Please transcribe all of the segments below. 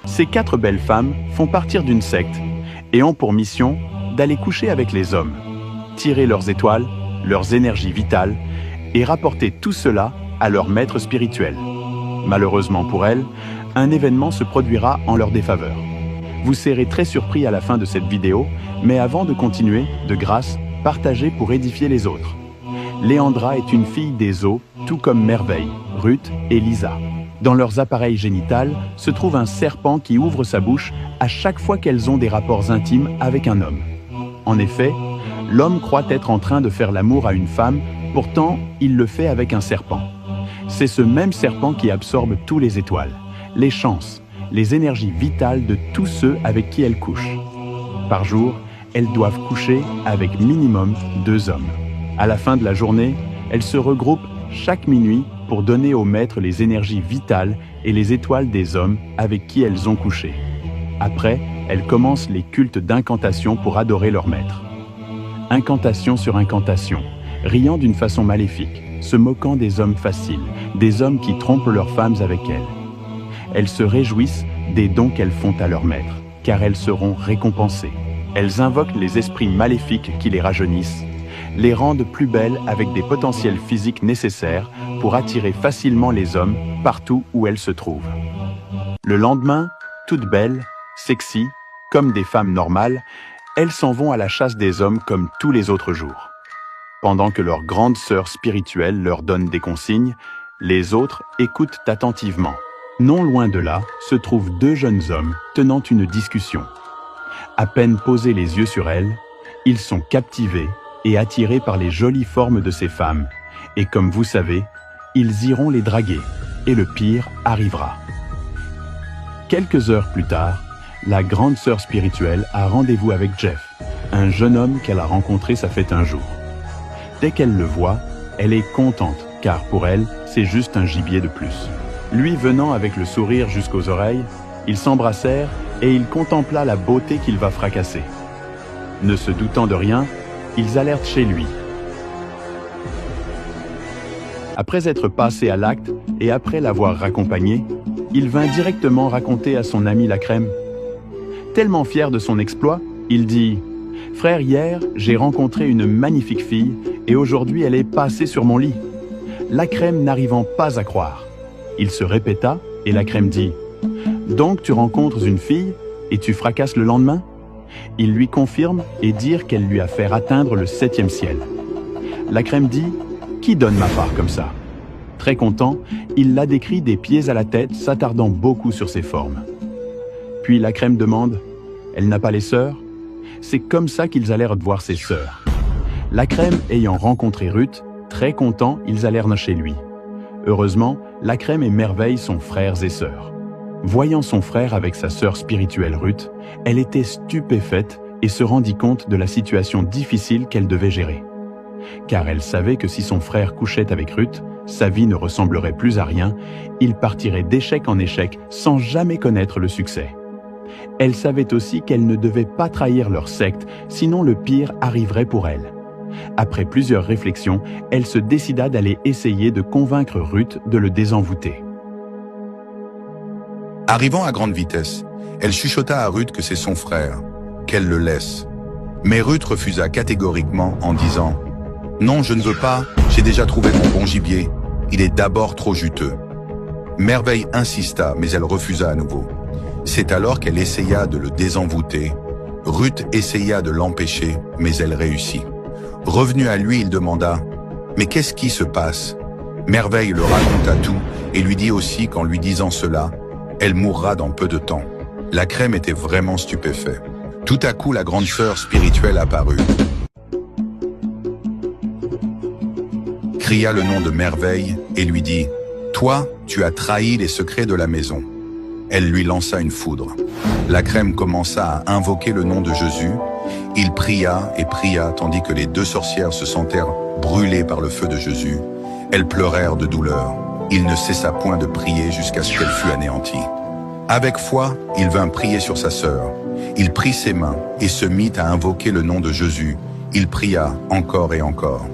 Ces 4 belles femmes font partir d'une secte et ont pour mission d'aller coucher avec les hommes, tirer leurs étoiles, leurs énergies vitales et rapporter tout cela à leur maître spirituel. Malheureusement pour elles, un événement se produira en leur défaveur. Vous serez très surpris à la fin de cette vidéo, mais avant de continuer, de grâce, partagez pour édifier les autres. Léandra est une fille des eaux, tout comme Merveille, Ruth et Lisa. Dans leurs appareils génitales se trouve un serpent qui ouvre sa bouche à chaque fois qu'elles ont des rapports intimes avec un homme. En effet, l'homme croit être en train de faire l'amour à une femme, pourtant il le fait avec un serpent. C'est ce même serpent qui absorbe tous les étoiles, les chances, les énergies vitales de tous ceux avec qui elles couchent. Par jour, elles doivent coucher avec minimum 2 hommes. À la fin de la journée, elles se regroupent chaque minuit pour donner au maître les énergies vitales et les étoiles des hommes avec qui elles ont couché. Après, elles commencent les cultes d'incantation pour adorer leur maître. Incantation sur incantation, riant d'une façon maléfique, se moquant des hommes faciles, des hommes qui trompent leurs femmes avec elles. Elles se réjouissent des dons qu'elles font à leur maître, car elles seront récompensées. Elles invoquent les esprits maléfiques qui les rajeunissent, les rendent plus belles avec des potentiels physiques nécessaires pour attirer facilement les hommes partout où elles se trouvent. Le lendemain, toutes belles, sexy, comme des femmes normales, elles s'en vont à la chasse des hommes comme tous les autres jours. Pendant que leur grande sœur spirituelle leur donne des consignes, les autres écoutent attentivement. Non loin de là se trouvent 2 jeunes hommes tenant une discussion. À peine posés les yeux sur elles, ils sont captivés et attirés par les jolies formes de ces femmes. Et comme vous savez, ils iront les draguer, et le pire arrivera. Quelques heures plus tard, la grande sœur spirituelle a rendez-vous avec Jeff, un jeune homme qu'elle a rencontré ça fait un jour. Dès qu'elle le voit, elle est contente, car pour elle, c'est juste un gibier de plus. Lui venant avec le sourire jusqu'aux oreilles, ils s'embrassèrent et il contempla la beauté qu'il va fracasser. Ne se doutant de rien, ils allèrent chez lui. Après être passé à l'acte et après l'avoir raccompagné, il vint directement raconter à son ami la crème. Tellement fier de son exploit, il dit « Frère, hier, j'ai rencontré une magnifique fille et aujourd'hui elle est passée sur mon lit. » La crème n'arrivant pas à croire. Il se répéta et la crème dit « Donc tu rencontres une fille et tu fracasses le lendemain ?» Il lui confirme et dire qu'elle lui a fait atteindre le 7e ciel. La crème dit « Qui donne ma part comme ça ?» Très content, il la décrit des pieds à la tête, s'attardant beaucoup sur ses formes. Puis la crème demande « Elle n'a pas les sœurs ?» C'est comme ça qu'ils allèrent voir ses sœurs. La crème ayant rencontré Ruth, très contents, ils allèrent chez lui. Heureusement, la crème et Merveille sont frères et sœurs. Voyant son frère avec sa sœur spirituelle Ruth, elle était stupéfaite et se rendit compte de la situation difficile qu'elle devait gérer. Car elle savait que si son frère couchait avec Ruth, sa vie ne ressemblerait plus à rien, il partirait d'échec en échec sans jamais connaître le succès. Elle savait aussi qu'elle ne devait pas trahir leur secte, sinon le pire arriverait pour elle. Après plusieurs réflexions, elle se décida d'aller essayer de convaincre Ruth de le désenvoûter. Arrivant à grande vitesse, elle chuchota à Ruth que c'est son frère, qu'elle le laisse. Mais Ruth refusa catégoriquement en disant « Non, je ne veux pas, j'ai déjà trouvé mon bon gibier, il est d'abord trop juteux. » Merveille insista, mais elle refusa à nouveau. C'est alors qu'elle essaya de le désenvoûter. Ruth essaya de l'empêcher, mais elle réussit. Revenu à lui, il demanda « Mais qu'est-ce qui se passe ?» Merveille le raconta tout et lui dit aussi qu'en lui disant cela, elle mourra dans peu de temps. La crème était vraiment stupéfait. Tout à coup, la grande sœur spirituelle apparut. Cria le nom de Merveille et lui dit « Toi, tu as trahi les secrets de la maison. » Elle lui lança une foudre. La crème commença à invoquer le nom de Jésus. Il pria et pria tandis que les 2 sorcières se sentèrent brûlées par le feu de Jésus. Elles pleurèrent de douleur. Il ne cessa point de prier jusqu'à ce qu'elle fût anéantie. Avec foi, il vint prier sur sa sœur. Il prit ses mains et se mit à invoquer le nom de Jésus. Il pria encore et encore.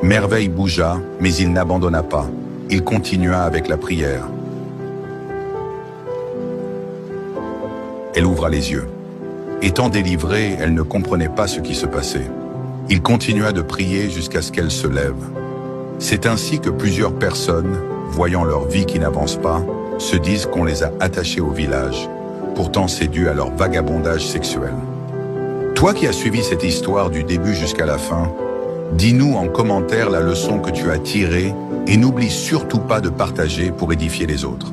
Merveille bougea, mais il n'abandonna pas. il continua avec la prière. Elle ouvra les yeux. Étant délivrée, elle ne comprenait pas ce qui se passait. Il continua de prier jusqu'à ce qu'elle se lève. C'est ainsi que plusieurs personnes, voyant leur vie qui n'avance pas, se disent qu'on les a attachés au village. Pourtant, c'est dû à leur vagabondage sexuel. Toi qui as suivi cette histoire du début jusqu'à la fin, dis-nous en commentaire la leçon que tu as tirée et n'oublie surtout pas de partager pour édifier les autres.